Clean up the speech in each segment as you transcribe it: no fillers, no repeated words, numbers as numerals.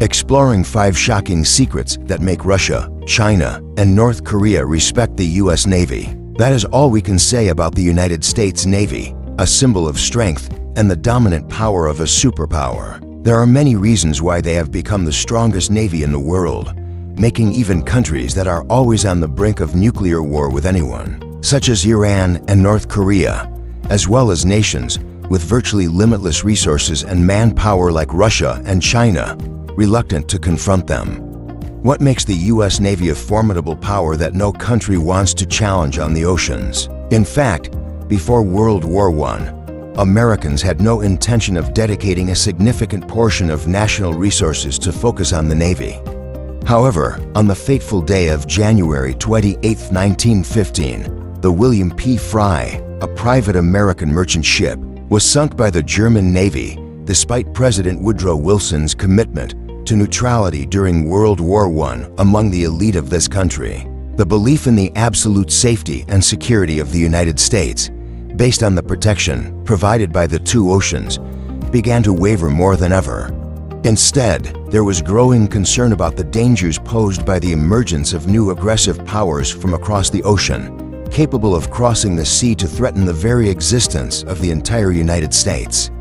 Exploring 5 shocking secrets that make Russia, China, and North Korea respect the U.S. Navy. That is all we can say about the United States Navy, a symbol of strength and the dominant power of a superpower. There are many reasons why they have become the strongest navy in the world, making even countries that are always on the brink of nuclear war with anyone, such as Iran and North Korea, as well as nations with virtually limitless resources and manpower like Russia and China, reluctant to confront them. What makes the U.S. Navy a formidable power that no country wants to challenge on the oceans? In fact, before World War I, Americans had no intention of dedicating a significant portion of national resources to focus on the Navy. However, on the fateful day of January 28, 1915, the William P. Fry, a private American merchant ship, was sunk by the German Navy despite President Woodrow Wilson's commitment to neutrality during World War I among the elite of this country. The belief in the absolute safety and security of the United States, based on the protection provided by the two oceans, began to waver more than ever. Instead, there was growing concern about the dangers posed by the emergence of new aggressive powers from across the ocean, capable of crossing the sea to threaten the very existence of the entire United States.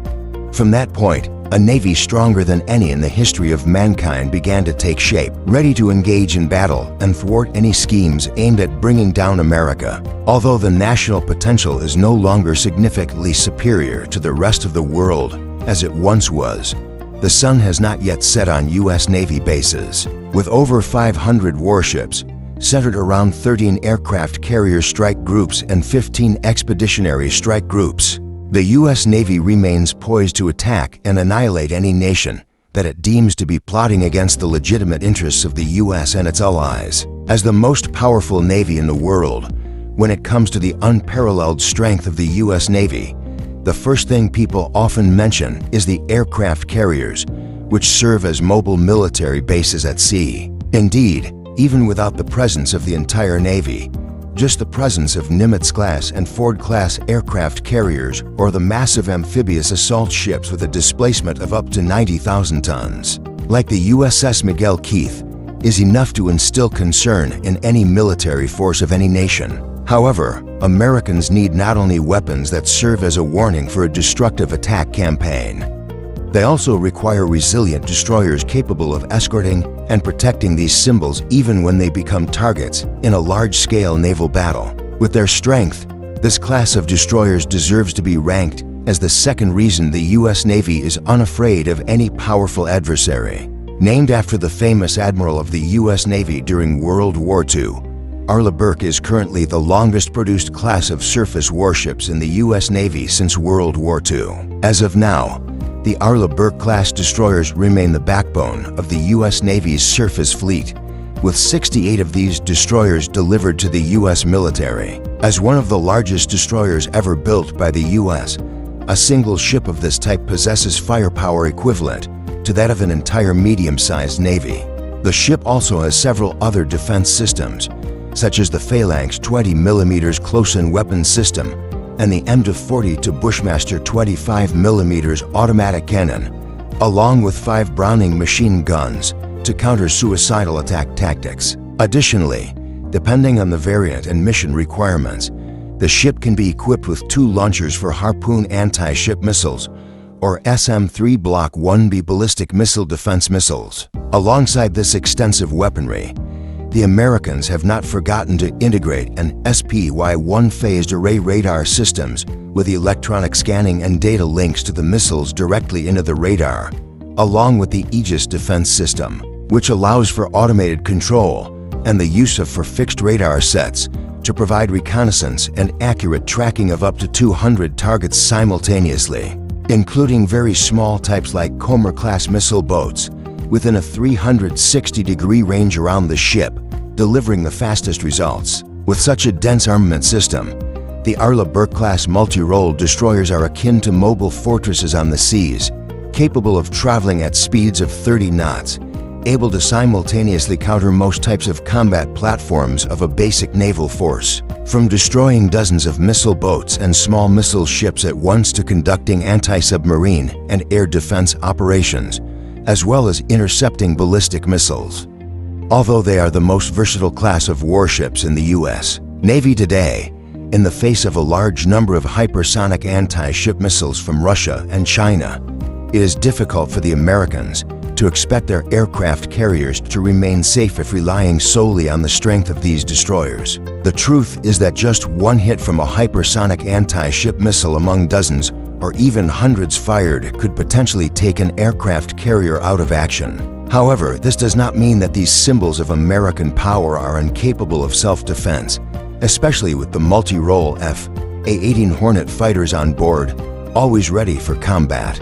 From that point, a navy stronger than any in the history of mankind began to take shape, ready to engage in battle and thwart any schemes aimed at bringing down America. Although the national potential is no longer significantly superior to the rest of the world as it once was, the sun has not yet set on U.S. Navy bases. With over 500 warships, centered around 13 aircraft carrier strike groups and 15 expeditionary strike groups, the U.S. Navy remains poised to attack and annihilate any nation that it deems to be plotting against the legitimate interests of the U.S. and its allies. As the most powerful navy in the world, when it comes to the unparalleled strength of the U.S. Navy, the first thing people often mention is the aircraft carriers, which serve as mobile military bases at sea. Indeed, even without the presence of the entire Navy, just the presence of Nimitz-class and Ford-class aircraft carriers or the massive amphibious assault ships with a displacement of up to 90,000 tons, like the USS Miguel Keith, is enough to instill concern in any military force of any nation. However, Americans need not only weapons that serve as a warning for a destructive attack campaign. They also require resilient destroyers capable of escorting and protecting these symbols even when they become targets in a large-scale naval battle. With their strength, this class of destroyers deserves to be ranked as the second reason the U.S. Navy is unafraid of any powerful adversary. Named after the famous admiral of the U.S. Navy during World War II, Arleigh Burke is currently the longest produced class of surface warships in the U.S. Navy since World War II. As of now, the Arleigh Burke-class destroyers remain the backbone of the U.S. Navy's surface fleet, with 68 of these destroyers delivered to the U.S. military. As one of the largest destroyers ever built by the U.S., a single ship of this type possesses firepower equivalent to that of an entire medium-sized navy. The ship also has several other defense systems, such as the Phalanx 20mm close-in weapons system and the M40 to Bushmaster 25mm automatic cannon, along with 5 Browning machine guns to counter suicidal attack tactics. Additionally, depending on the variant and mission requirements, the ship can be equipped with 2 launchers for Harpoon Antiship Missiles or SM-3 Block 1B ballistic missile defense missiles. Alongside this extensive weaponry, the Americans have not forgotten to integrate an SPY-1 phased array radar systems with electronic scanning and data links to the missiles directly into the radar, along with the Aegis defense system, which allows for automated control and the use of fixed radar sets to provide reconnaissance and accurate tracking of up to 200 targets simultaneously, including very small types like Comer-class missile boats within a 360-degree range around the ship, delivering the fastest results. With such a dense armament system, the Arleigh Burke-class multi-role destroyers are akin to mobile fortresses on the seas, capable of traveling at speeds of 30 knots, able to simultaneously counter most types of combat platforms of a basic naval force. From destroying dozens of missile boats and small missile ships at once to conducting anti-submarine and air defense operations, as well as intercepting ballistic missiles. Although they are the most versatile class of warships in the U.S. Navy today, in the face of a large number of hypersonic anti-ship missiles from Russia and China, it is difficult for the Americans to expect their aircraft carriers to remain safe if relying solely on the strength of these destroyers. The truth is that just one hit from a hypersonic anti-ship missile among dozens or even hundreds fired could potentially take an aircraft carrier out of action. However, this does not mean that these symbols of American power are incapable of self-defense, especially with the multi-role F/A-18 Hornet fighters on board, always ready for combat.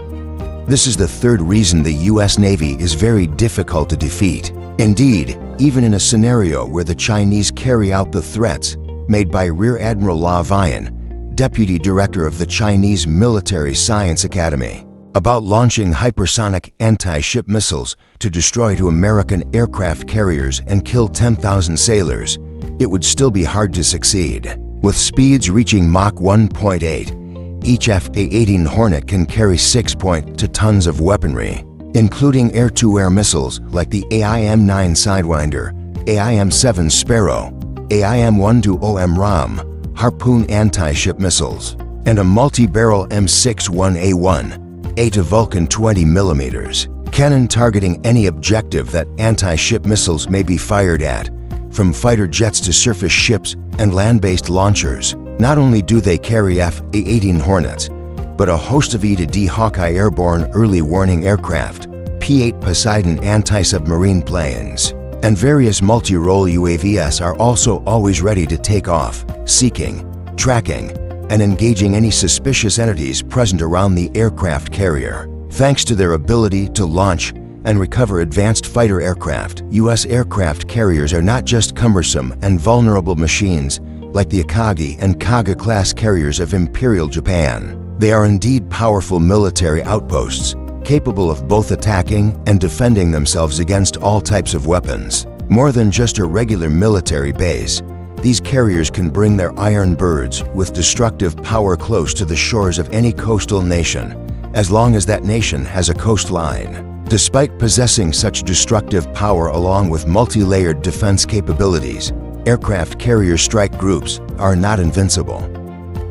This is the third reason the U.S. Navy is very difficult to defeat. Indeed, even in a scenario where the Chinese carry out the threats made by Rear Admiral La Vian, Deputy Director of the Chinese Military Science Academy, about launching hypersonic anti-ship missiles to destroy two American aircraft carriers and kill 10,000 sailors, it would still be hard to succeed. With speeds reaching Mach 1.8, each F/A-18 Hornet can carry 6.2 tons of weaponry, including air-to-air missiles like the AIM-9 Sidewinder, AIM-7 Sparrow, AIM-120M Ram, Harpoon anti-ship missiles, and a multi-barrel M61A1, A to Vulcan 20mm, cannon targeting any objective that anti-ship missiles may be fired at, from fighter jets to surface ships and land-based launchers. Not only do they carry F/A-18 Hornets, but a host of E-to-D Hawkeye airborne early warning aircraft, P-8 Poseidon anti-submarine planes, and various multi-role UAVs are also always ready to take off, seeking, tracking, and engaging any suspicious entities present around the aircraft carrier. Thanks to their ability to launch and recover advanced fighter aircraft, U.S. aircraft carriers are not just cumbersome and vulnerable machines like the Akagi and Kaga-class carriers of Imperial Japan. They are indeed powerful military outposts, capable of both attacking and defending themselves against all types of weapons. More than just a regular military base, these carriers can bring their iron birds with destructive power close to the shores of any coastal nation, as long as that nation has a coastline. Despite possessing such destructive power along with multi-layered defense capabilities, aircraft carrier strike groups are not invincible.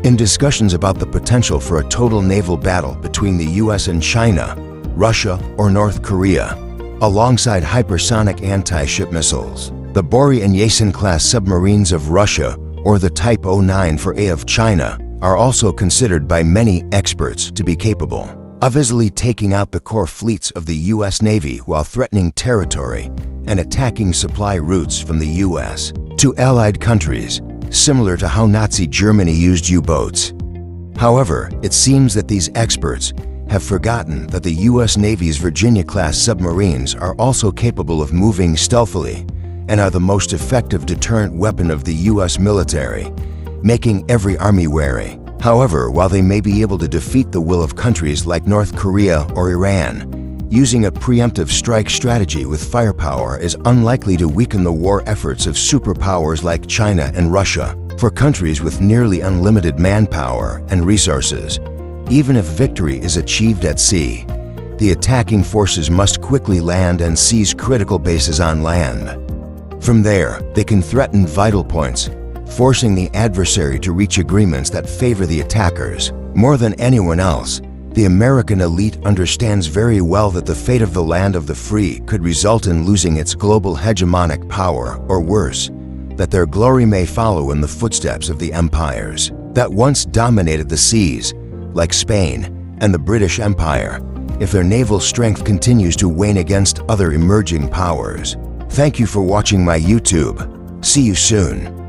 In discussions about the potential for a total naval battle between the US and China, Russia, or North Korea, alongside hypersonic anti-ship missiles, the Bory and Yeltsin-class submarines of Russia, or the Type 09 for A of China, are also considered by many experts to be capable of easily taking out the core fleets of the US Navy while threatening territory and attacking supply routes from the US to Allied countries, similar to how Nazi Germany used U-boats. However, it seems that these experts have forgotten that the US Navy's Virginia-class submarines are also capable of moving stealthily and are the most effective deterrent weapon of the US military, making every army wary. However, while they may be able to defeat the will of countries like North Korea or Iran, using a preemptive strike strategy with firepower is unlikely to weaken the war efforts of superpowers like China and Russia. For countries with nearly unlimited manpower and resources, even if victory is achieved at sea, the attacking forces must quickly land and seize critical bases on land. From there, they can threaten vital points, forcing the adversary to reach agreements that favor the attackers. More than anyone else, the American elite understands very well that the fate of the land of the free could result in losing its global hegemonic power, or worse, that their glory may follow in the footsteps of the empires that once dominated the seas, like Spain and the British Empire, if their naval strength continues to wane against other emerging powers. Thank you for watching my YouTube. See you soon.